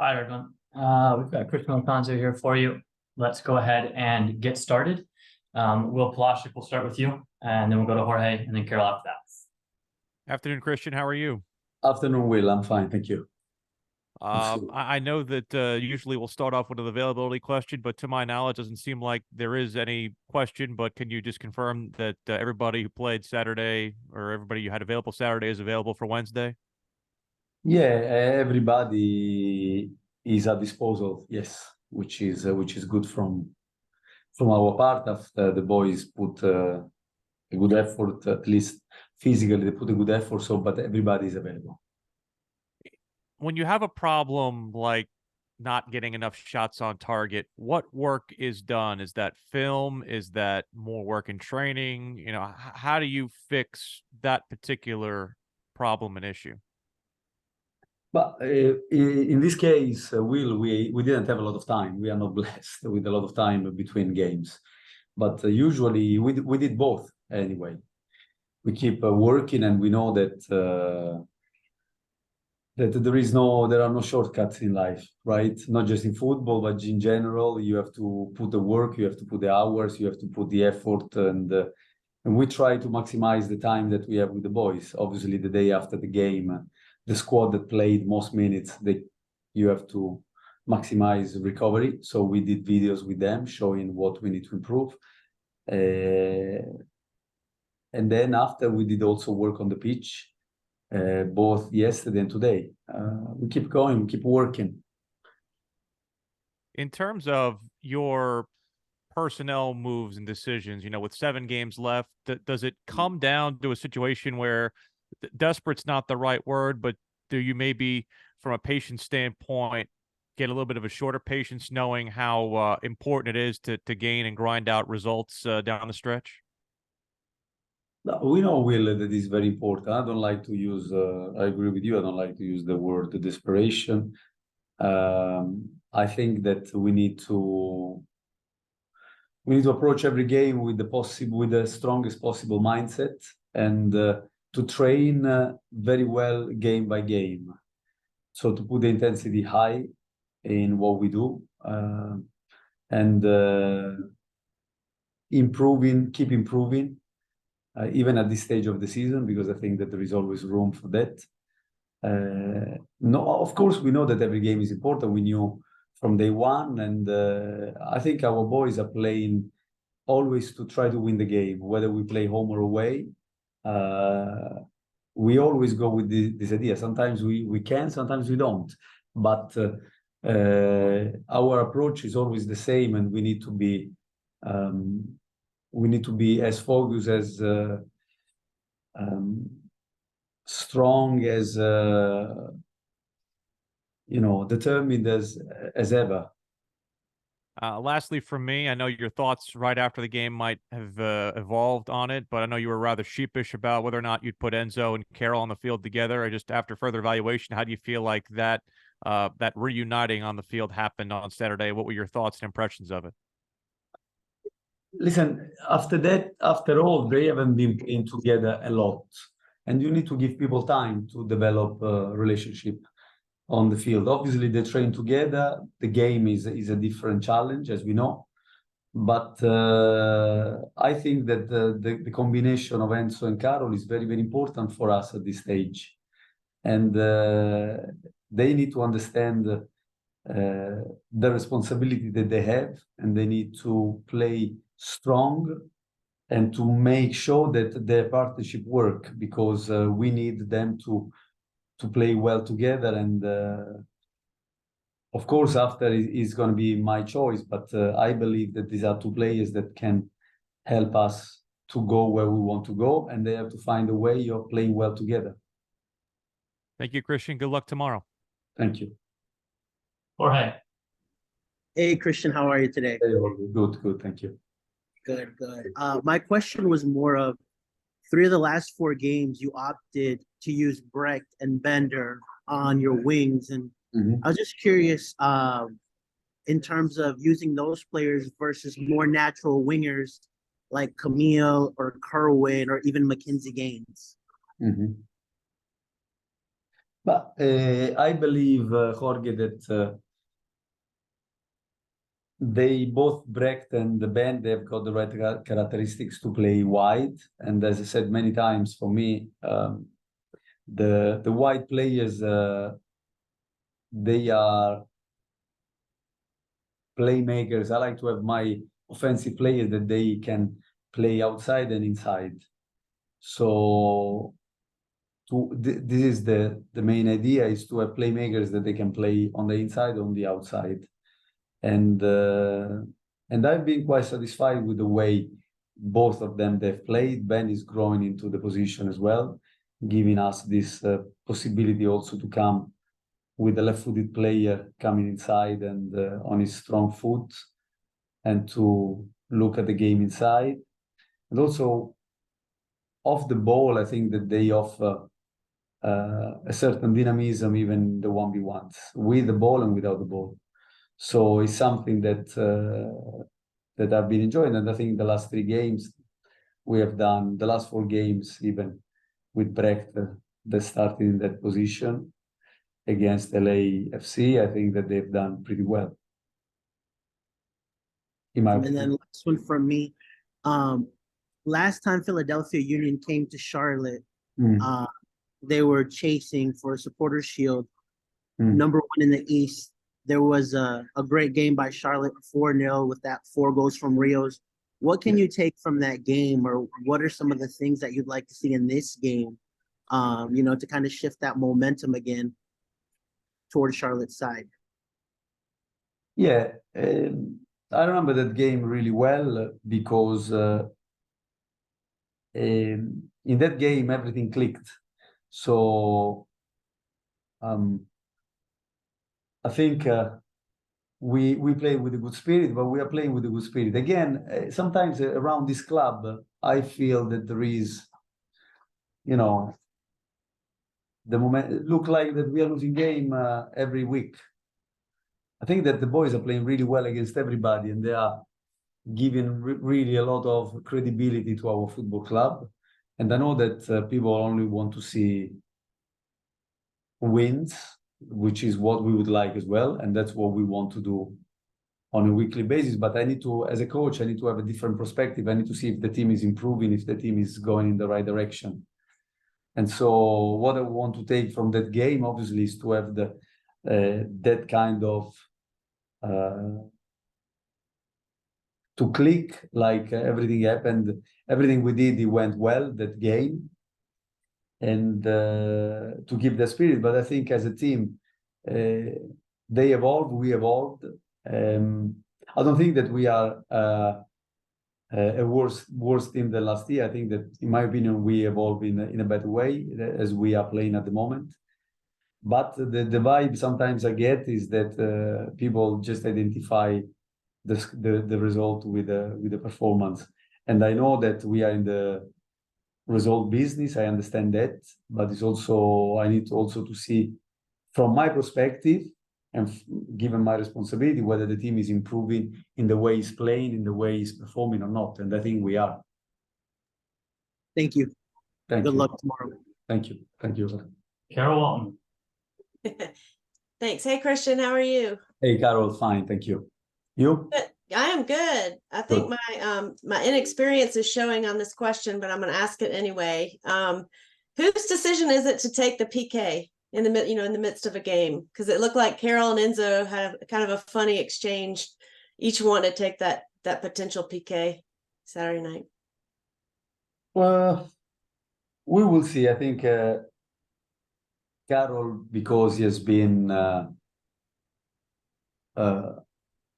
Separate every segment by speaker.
Speaker 1: All right, everyone. We've got Christian Lattanzio here for you. Let's go ahead and get started. Will Palacic, we'll start with you, and then we'll go to Jorge, and then Carol after that.
Speaker 2: Afternoon, Christian. How are you?
Speaker 3: Afternoon, Will. I'm fine, thank you.
Speaker 2: I know that usually we'll start off with an availability question, but to my knowledge, it doesn't seem like there is any question. But can you just confirm that everybody who played Saturday or everybody you had available Saturday is available for Wednesday?
Speaker 3: Yeah, everybody is at disposal. Yes, which is good from our part. After the boys put a good effort, at least physically, they put a good effort. So, but everybody is available.
Speaker 2: When you have a problem like not getting enough shots on target, what work is done? Is that film? Is that more work in training? You know, how do you fix that particular problem and issue?
Speaker 3: But in this case, Will, we didn't have a lot of time. We are not blessed with a lot of time between games. But usually we did both anyway. We keep working, and we know that there are no shortcuts in life, right? Not just in football, but in general. You have to put the work, you have to put the hours, you have to put the effort, and we try to maximize the time that we have with the boys. Obviously, the day after the game, the squad that played most minutes, you have to maximize recovery. So we did videos with them showing what we need to improve. And then after, we did also work on the pitch, both yesterday and today. We keep going, we keep working.
Speaker 2: In terms of your personnel moves and decisions, you know, with 7 games left, does it come down to a situation where desperate's not the right word, but do you maybe, from a patience standpoint, get a little bit of a shorter patience knowing how important it is to gain and grind out results down the stretch?
Speaker 3: No, we know, Will, that is very important. I don't like to use, I agree with you, I don't like to use the word desperation. I think that we need to approach every game with the strongest possible mindset, and to train very well game by game. So to put the intensity high in what we do, and keep improving, even at this stage of the season, because I think that there is always room for that. No, of course, we know that every game is important. We knew from day one, and I think our boys are playing always to try to win the game, whether we play home or away. We always go with this idea. Sometimes we can, sometimes we don't. But our approach is always the same, and we need to be as focused, as strong, as determined as ever.
Speaker 2: Lastly, from me, I know your thoughts right after the game might have evolved on it, but I know you were rather sheepish about whether or not you'd put Enzo and Carol on the field together. Or just after further evaluation, how do you feel like that reuniting on the field happened on Saturday? What were your thoughts and impressions of it?
Speaker 3: Listen, after all, they haven't been playing together a lot, and you need to give people time to develop a relationship on the field. Obviously, they train together. The game is a different challenge, as we know. But I think that the combination of Enzo and Carol is very, very important for us at this stage. And they need to understand the responsibility that they have, and they need to play strong and to make sure that their partnership work, because we need them to play well together. And of course, after is going to be my choice, but I believe that these are two players that can help us to go where we want to go, and they have to find a way of playing well together.
Speaker 2: Thank you, Christian. Good luck tomorrow.
Speaker 3: Thank you.
Speaker 1: Jorge.
Speaker 4: Hey, Christian, how are you today?
Speaker 3: Hey, good, thank you.
Speaker 4: Good. My question was more of 3 of the last 4 games, you opted to use Brecht and Bender on your wings. And I was just curious, in terms of using those players versus more natural wingers like Camille or Kerwin or even Mackenzie Gaines.
Speaker 3: But I believe, Jorge, that they both Brecht and the band, they've got the right characteristics to play wide. And as I said many times, for me, the wide players, they are playmakers. I like to have my offensive players that they can play outside and inside. So this is the main idea, is to have playmakers that they can play on the inside, on the outside. And I've been quite satisfied with the way both of them they've played. Ben is growing into the position as well, giving us this possibility also to come with a left-footed player coming inside and on his strong foot, and to look at the game inside. And also off the ball, I think that they offer a certain dynamism, even the 1v1s, with the ball and without the ball. So it's something that that I've been enjoying, and I think the last 3 games we have done, the last 4 games even with Brecht that started in that position against LAFC, I think that they've done pretty well. In my
Speaker 4: And
Speaker 3: opinion.
Speaker 4: then last one from me. Last time Philadelphia Union came to Charlotte, they were chasing for a supporter shield, number 1 in the East. There was a great game by Charlotte, 4-0 with that 4 goals from Rios. What can you take from that game, or what are some of the things that you'd like to see in this game, to kind of shift that momentum again towards Charlotte's side?
Speaker 3: Yeah, I remember that game really well because in that game everything clicked. So I think we play with a good spirit, but we are playing with a good spirit. Again, sometimes around this club, I feel that there is, the moment look like that we are losing game every week. I think that the boys are playing really well against everybody, and they are giving really a lot of credibility to our football club. And I know that people only want to see wins, which is what we would like as well, and that's what we want to do on a weekly basis. But I need to, as a coach, I need to have a different perspective. I need to see if the team is improving, if the team is going in the right direction. And so what I want to take from that game, obviously, is to have that kind of to click, like everything happened, everything we did, it went well that game, and to keep the spirit. But I think as a team, they evolved, we evolved. I don't think that we are a worse team than last year. I think that, in my opinion, we evolve in a better way as we are playing at the moment. But the vibe sometimes I get is that people just identify the result with the performance. And I know that we are in the result business. I understand that, but it's also, I need to also to see from my perspective, and given my responsibility, whether the team is improving in the way he's playing, in the way he's performing or not. And I think we are.
Speaker 4: Thank you.
Speaker 3: Thank
Speaker 4: Good
Speaker 3: you.
Speaker 4: luck tomorrow.
Speaker 3: Thank you. Thank you.
Speaker 1: Carol Walton.
Speaker 5: Thanks. Hey, Christian, how are you?
Speaker 3: Hey, Carol, fine. Thank you. You?
Speaker 5: Good. I am good. I think my inexperience is showing on this question, but I'm going to ask it anyway. Whose decision is it to take the PK in the in the midst of a game? Because it looked like Carol and Enzo had kind of a funny exchange. Each one to take that potential PK Saturday night.
Speaker 3: Well, we will see. I think Carol, because he has been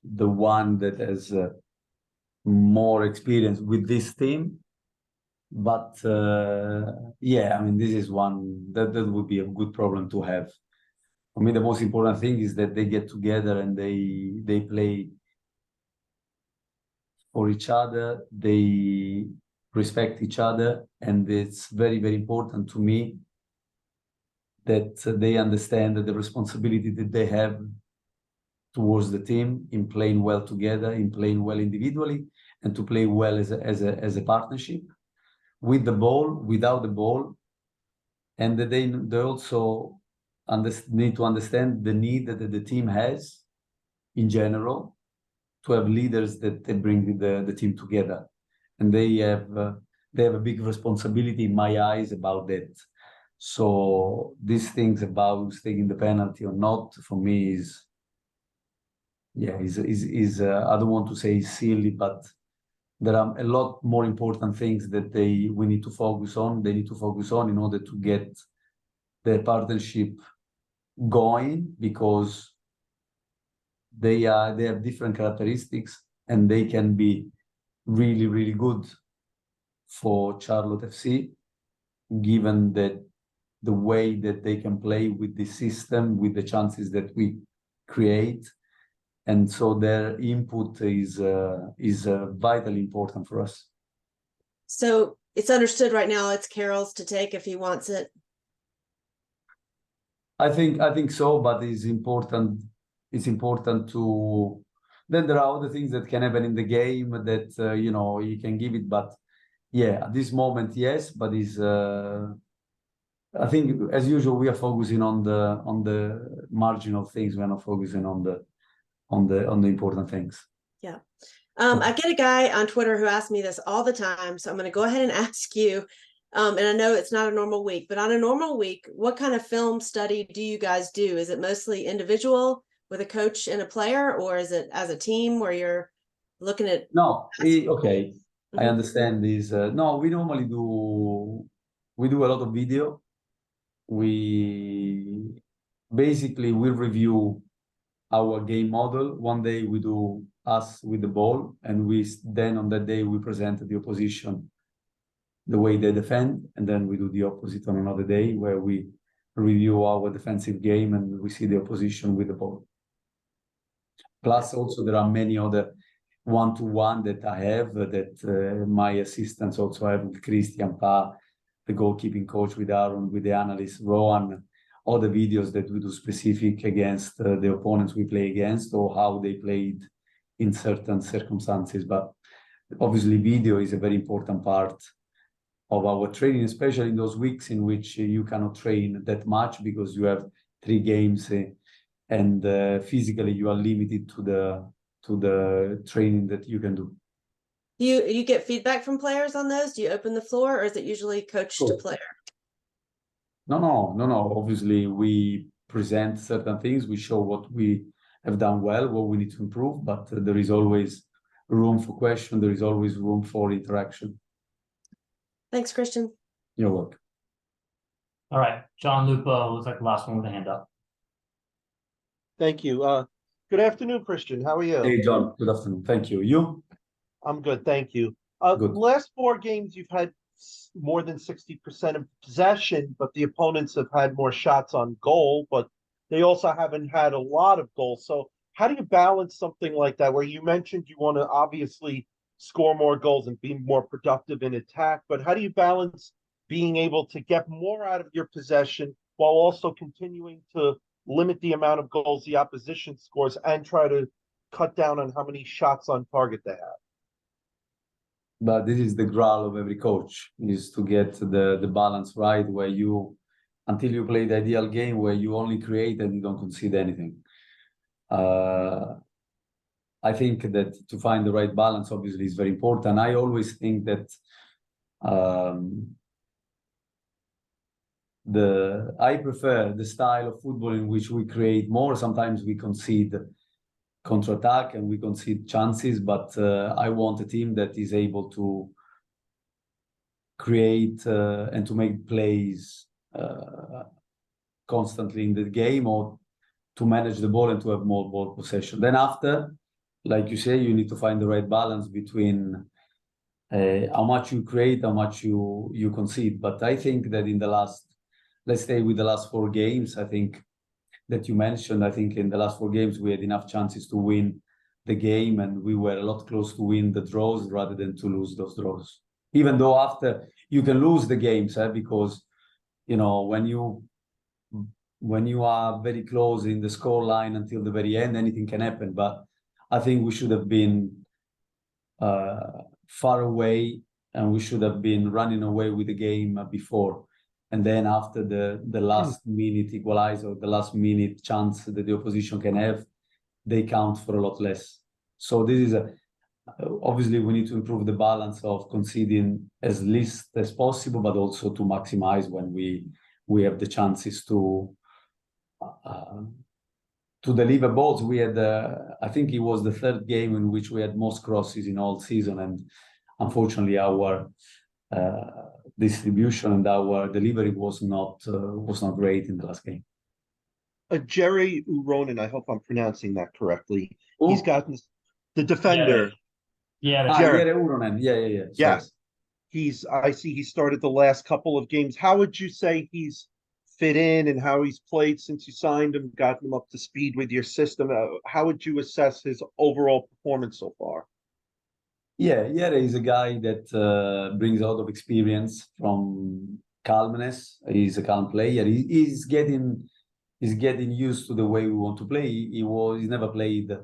Speaker 3: the one that has more experience with this team. But yeah, I mean, this is one that would be a good problem to have. For me, the most important thing is that they get together and they play for each other, they respect each other, and it's very, very important to me that they understand that the responsibility that they have towards the team in playing well together, in playing well individually, and to play well as a partnership, with the ball, without the ball, and that they also need to understand the need that the team has in general, to have leaders that they bring the team together, and they have a big responsibility in my eyes about that. So these things about taking the penalty or not, for me is I don't want to say silly, but there are a lot more important things that we need to focus on. They need to focus on in order to get the partnership going, because they have different characteristics, and they can be really, really good for Charlotte FC, given that the way that they can play with the system, with the chances that we create. And so their input is vitally important for us.
Speaker 5: So it's understood right now it's Carroll's to take if he wants it.
Speaker 3: I think so, but it's important. It's important to. Then there are other things that can happen in the game that you can give it, but yeah, at this moment, yes. But I think as usual we are focusing on the marginal things. We're not focusing on the important things.
Speaker 5: Yeah. I get a guy on Twitter who asks me this all the time, so I'm going to go ahead and ask you. And I know it's not a normal week, but on a normal week, what kind of film study do you guys do? Is it mostly individual with a coach and a player, or is it as a team where you're looking at?
Speaker 3: No, okay. I understand this. No, we normally do a lot of video. We basically review our game model. One day we do us with the ball, and then on that day we present the opposition the way they defend, and then we do the opposite on another day where we review our defensive game and we see the opposition with the ball. Plus, also there are many other one-to-one that I have that my assistants also have, with Christian Pa, the goalkeeping coach, with Aaron, with the analyst Rowan, all the videos that we do specific against the opponents we play against, or how they played in certain circumstances. But obviously video is a very important part of our training, especially in those weeks in which you cannot train that much because you have 3 games and physically you are limited to the training that you can do.
Speaker 5: You get feedback from players on those? Do you open the floor, or is it usually coach to player?
Speaker 3: No. Obviously, we present certain things. We show what we have done well, what we need to improve, but there is always room for question. There is always room for interaction.
Speaker 5: Thanks, Christian.
Speaker 3: You're welcome.
Speaker 1: All right, John Lupo looks like the last one with a hand up.
Speaker 6: Thank you. Good afternoon, Christian. How are you?
Speaker 3: Hey, John. Good afternoon. Thank you. You?
Speaker 6: I'm good, thank you.
Speaker 3: Good.
Speaker 6: Last 4 games, you've had more than 60% of possession, but the opponents have had more shots on goal, but they also haven't had a lot of goals. So how do you balance something like that, where you mentioned you want to obviously score more goals and be more productive in attack, but how do you balance being able to get more out of your possession while also continuing to limit the amount of goals the opposition scores and try to cut down on how many shots on target they have?
Speaker 3: But this is the growl of every coach, is to get the balance right, where you, until you play the ideal game where you only create and you don't concede anything. I think that to find the right balance, obviously, is very important. I always think that I prefer the style of football in which we create more. Sometimes we concede counter-attack and we concede chances, but I want a team that is able to create and to make plays constantly in the game, or to manage the ball and to have more ball possession. Then after, like you say, you need to find the right balance between how much you create, how much you concede. But I think that in the last, let's stay with the last 4 games, I think that you mentioned, I think in the last 4 games, we had enough chances to win the game, and we were a lot close to win the draws rather than to lose those draws. Even though after you can lose the games, because, when you are very close in the score line until the very end, anything can happen. But I think we should have been far away, and we should have been running away with the game before. And then after the last minute equalizer, the last minute chance that the opposition can have, they count for a lot less. So this is obviously we need to improve the balance of conceding as least as possible, but also to maximize when we have the chances to deliver balls. We had, I think it was the third game in which we had most crosses in all season, and unfortunately our distribution and our delivery was not great in the last game.
Speaker 6: Jerry Uronen, I hope I'm pronouncing that correctly.
Speaker 3: Who?
Speaker 6: He's gotten the defender.
Speaker 1: Yeah,
Speaker 6: Jared.
Speaker 3: Jere Uronen. Yeah.
Speaker 6: Yes. I see he started the last couple of games. How would you say he's fit in and how he's played since you signed him, gotten him up to speed with your system? How would you assess his overall performance so far?
Speaker 3: Yeah, Jere is a guy that brings a lot of experience from calmness. He's a calm player. He's getting used to the way we want to play. He's never played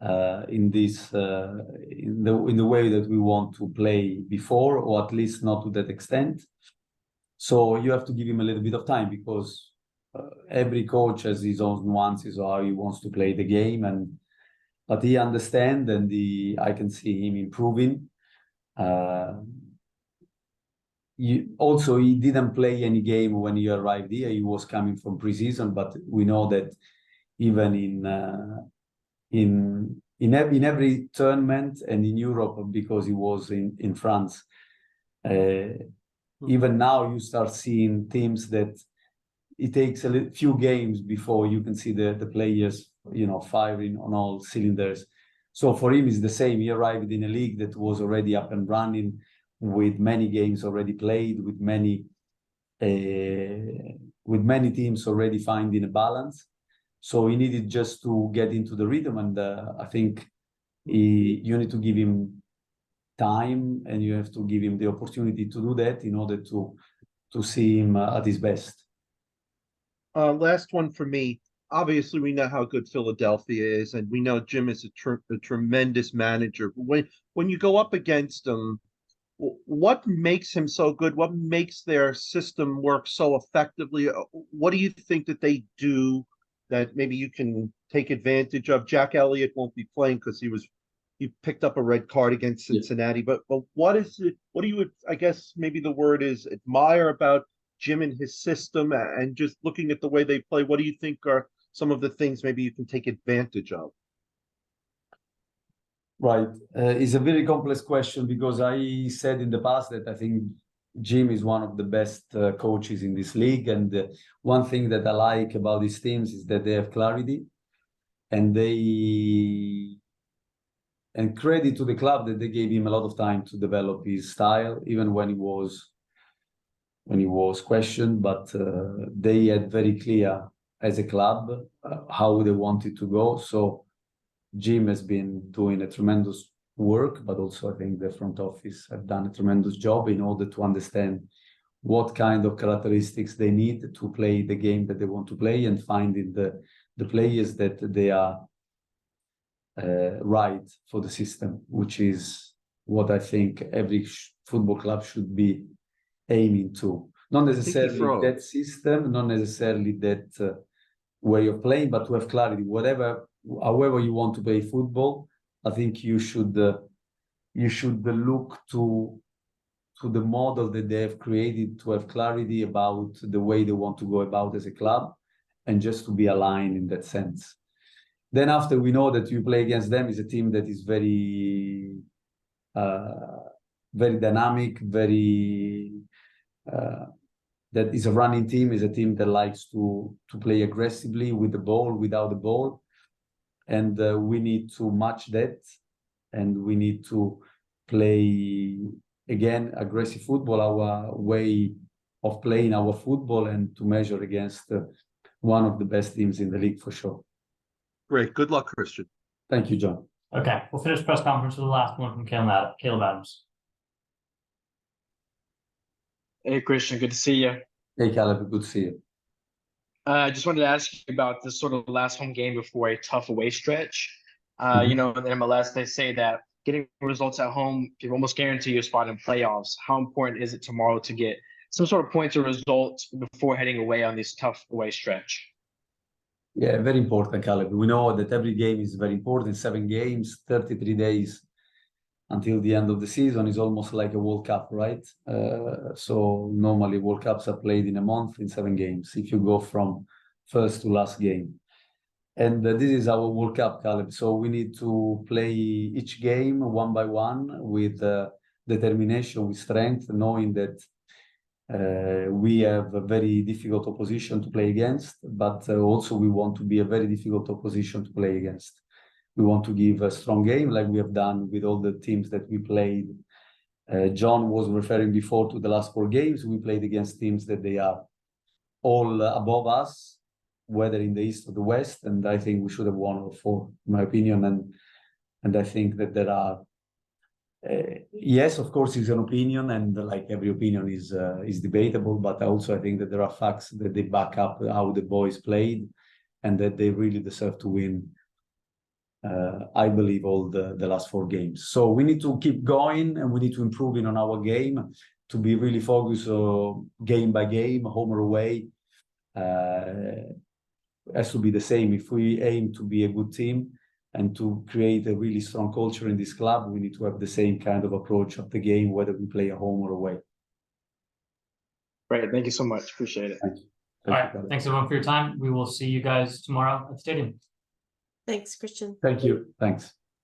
Speaker 3: in the way that we want to play before, or at least not to that extent. So you have to give him a little bit of time, because every coach has his own nuances or how he wants to play the game, but he understands, and I can see him improving. Also, he didn't play any game when he arrived here. He was coming from preseason, but we know that even in every tournament and in Europe, because he was in France, even now you start seeing teams that it takes a few games before you can see the players, firing on all cylinders. So for him, it's the same. He arrived in a league that was already up and running, with many games already played, with many teams already finding a balance. So he needed just to get into the rhythm, and I think you need to give him time, and you have to give him the opportunity to do that in order to see him at his best.
Speaker 6: Last one for me. Obviously, we know how good Philadelphia is, and we know Jim is a tremendous manager. When you go up against him, what makes him so good? What makes their system work so effectively? What do you think that they do that maybe you can take advantage of? Jack Elliott won't be playing because he picked up a red card against Cincinnati. But what is it? What do you, I guess maybe the word is, admire about Jim and his system, and just looking at the way they play? What do you think are some of the things maybe you can take advantage of?
Speaker 3: Right. It's a very complex question, because I said in the past that I think Jim is one of the best coaches in this league. And one thing that I like about these teams is that they have clarity, and credit to the club that they gave him a lot of time to develop his style, even when he was questioned. But they had very clear as a club how they wanted to go. So Jim has been doing a tremendous work, but also I think the front office have done a tremendous job in order to understand what kind of characteristics they need to play the game that they want to play, and finding the players that they are right for the system, which is what I think every football club should be aiming to. Not necessarily that system, not necessarily that way of playing, but to have clarity. However you want to play football, I think you should look to the model that they have created, to have clarity about the way they want to go about as a club, and just to be aligned in that sense. Then after, we know that you play against them is a team that is very very dynamic, that is a running team, is a team that likes to play aggressively with the ball, without the ball. And we need to match that, and we need to play, again, aggressive football, our way of playing our football, and to measure against one of the best teams in the league for sure.
Speaker 6: Great. Good luck, Christian.
Speaker 3: Thank you, John.
Speaker 1: Okay, we'll finish press conference with the last one from Caleb Adams.
Speaker 7: Hey, Christian, good to see you.
Speaker 3: Hey, Caleb, good to see you.
Speaker 7: I just wanted to ask you about this sort of last home game before a tough away stretch. In MLS, they say that getting results at home can almost guarantee you a spot in playoffs. How important is it tomorrow to get some sort of points or results before heading away on this tough away stretch?
Speaker 3: Yeah, very important, Caleb. We know that every game is very important. 7 games, 33 days until the end of the season is almost like a World Cup, right? So normally World Cups are played in a month in 7 games, if you go from first to last game. And this is our World Cup, Caleb. So we need to play each game one by one with determination, with strength, knowing that we have a very difficult opposition to play against, but also we want to be a very difficult opposition to play against. We want to give a strong game like we have done with all the teams that we played. John was referring before to the last 4 games. We played against teams that they are all above us, whether in the East or the West, and I think we should have won all 4, in my opinion. And I think that there are, yes, of course, it's an opinion, and like every opinion is debatable, but also I think that there are facts that they back up how the boys played, and that they really deserve to win. I believe all the last 4 games. So we need to keep going, and we need to improve on our game to be really focused game by game, home or away. Has to be the same. If we aim to be a good team and to create a really strong culture in this club, we need to have the same kind of approach of the game, whether we play at home or away.
Speaker 7: Great. Thank you so much. Appreciate it.
Speaker 3: Thank you.
Speaker 1: All right. Thanks everyone for your time. We will see you guys tomorrow at the stadium.
Speaker 5: Thanks, Christian.
Speaker 3: Thank you. Thanks.